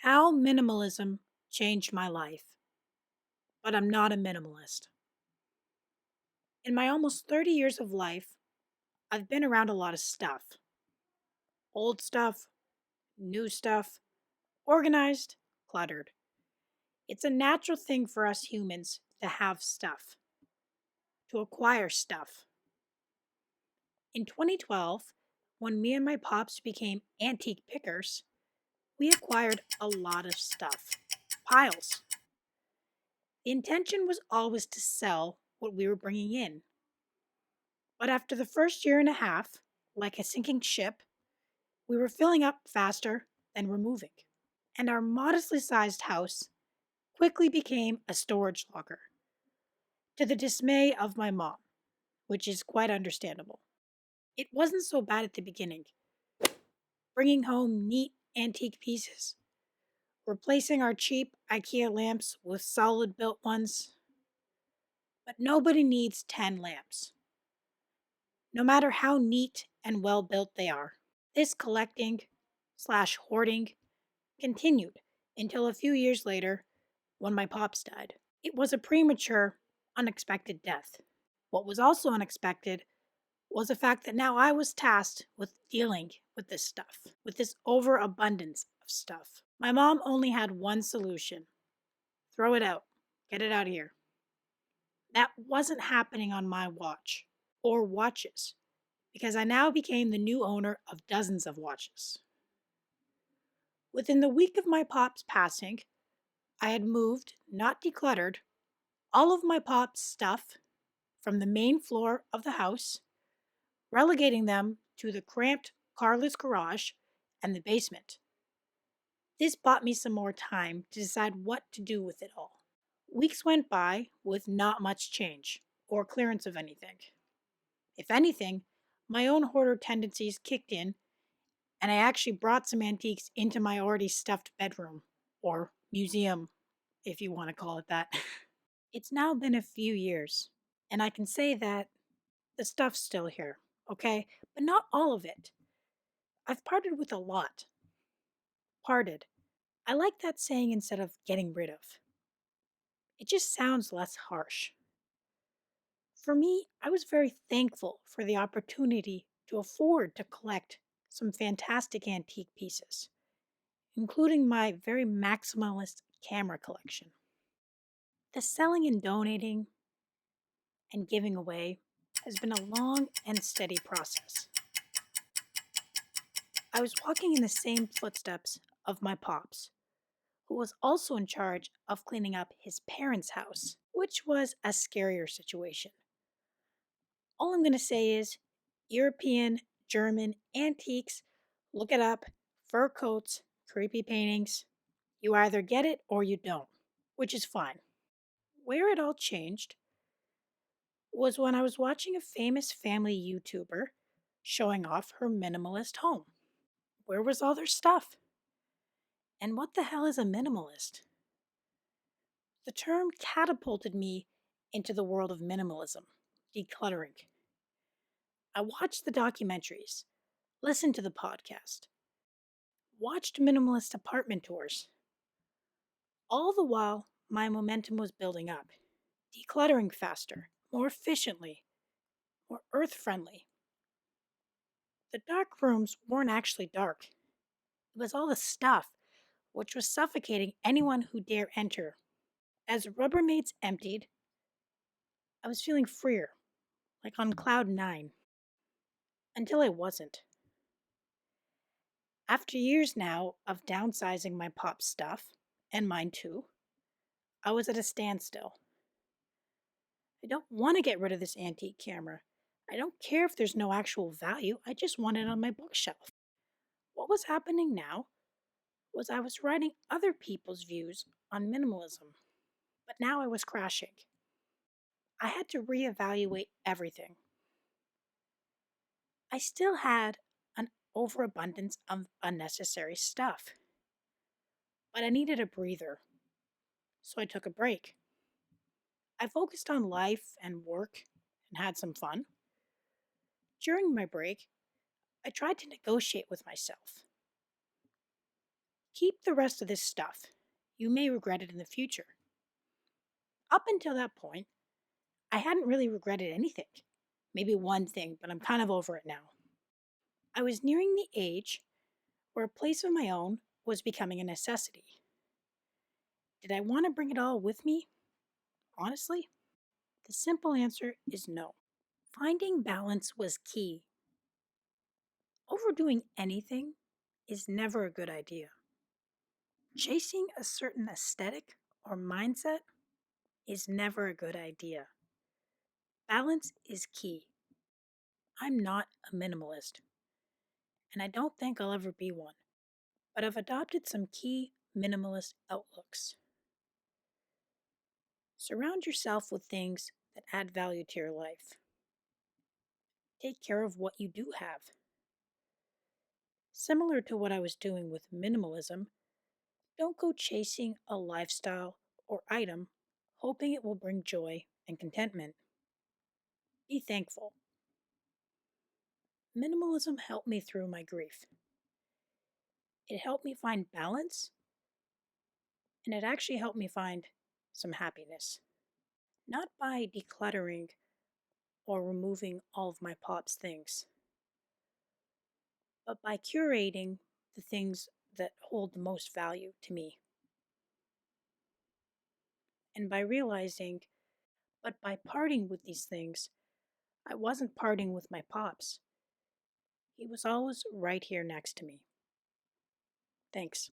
How minimalism changed my life, but I'm not a minimalist. In my almost 30 years of life, I've been around a lot of stuff: old stuff, new stuff, organized, cluttered. It's a natural thing for us humans to have stuff, to acquire stuff. In 2012, when me and my pops became antique pickers, we acquired a lot of stuff, piles. The intention was always to sell what we were bringing in. But after the first year and a half, like a sinking ship, we were filling up faster than we're moving. And our modestly sized house quickly became a storage locker, to the dismay of my mom, which is quite understandable. It wasn't so bad at the beginning, bringing home neat antique pieces, replacing our cheap IKEA lamps with solid built ones. But nobody needs 10 lamps, no matter how neat and well built they are. This collecting slash hoarding continued until a few years later when my pops died. It was a premature, unexpected death. What was also unexpected was the fact that now I was tasked with dealing with this stuff, with this overabundance of stuff. My mom only had one solution: throw it out, get it out of here. That wasn't happening on my watch or watches, because I now became the new owner of dozens of watches. Within the week of my pop's passing, I had moved, not decluttered, all of my pop's stuff from the main floor of the house, relegating them to the cramped carless garage and the basement. This bought me some more time to decide what to do with it all. Weeks went by with not much change or clearance of anything. If anything, my own hoarder tendencies kicked in, and I actually brought some antiques into my already stuffed bedroom, or museum, if you want to call it that. It's now been a few years, and I can say that the stuff's still here, okay? But not all of it. I've parted with a lot. Parted. I like that saying instead of getting rid of. It just sounds less harsh. For me, I was very thankful for the opportunity to afford to collect some fantastic antique pieces, including my very maximalist camera collection. The selling and donating and giving away has been a long and steady process. I was walking in the same footsteps of my pops, who was also in charge of cleaning up his parents' house, which was a scarier situation. All I'm going to say is European, German antiques, look it up, fur coats, creepy paintings. You either get it or you don't, which is fine. Where it all changed was when I was watching a famous family YouTuber showing off her minimalist home. Where was all their stuff? And what the hell is a minimalist? The term catapulted me into the world of minimalism, decluttering. I watched the documentaries, listened to the podcast, watched minimalist apartment tours. All the while, my momentum was building up, decluttering faster, more efficiently, more earth friendly. The dark rooms weren't actually dark. It was all the stuff, which was suffocating anyone who dare enter. As Rubbermaids emptied, I was feeling freer, like on cloud nine, until I wasn't. After years now of downsizing my pop stuff, and mine too, I was at a standstill. I don't want to get rid of this antique camera. I don't care if there's no actual value, I just want it on my bookshelf. What was happening now was I was writing other people's views on minimalism, but now I was crashing. I had to reevaluate everything. I still had an overabundance of unnecessary stuff, but I needed a breather, so I took a break. I focused on life and work and had some fun. During my break, I tried to negotiate with myself. Keep the rest of this stuff. You may regret it in the future. Up until that point, I hadn't really regretted anything. Maybe one thing, but I'm kind of over it now. I was nearing the age where a place of my own was becoming a necessity. Did I want to bring it all with me? Honestly, the simple answer is no. Finding balance was key. Overdoing anything is never a good idea. Chasing a certain aesthetic or mindset is never a good idea. Balance is key. I'm not a minimalist, and I don't think I'll ever be one, but I've adopted some key minimalist outlooks. Surround yourself with things that add value to your life. Take care of what you do have. Similar to what I was doing with minimalism, don't go chasing a lifestyle or item hoping it will bring joy and contentment. Be thankful. Minimalism helped me through my grief. It helped me find balance, and it actually helped me find some happiness. Not by decluttering or removing all of my pop's things, but by curating the things that hold the most value to me. And by realizing, but by parting with these things, I wasn't parting with my pops. He was always right here next to me. Thanks.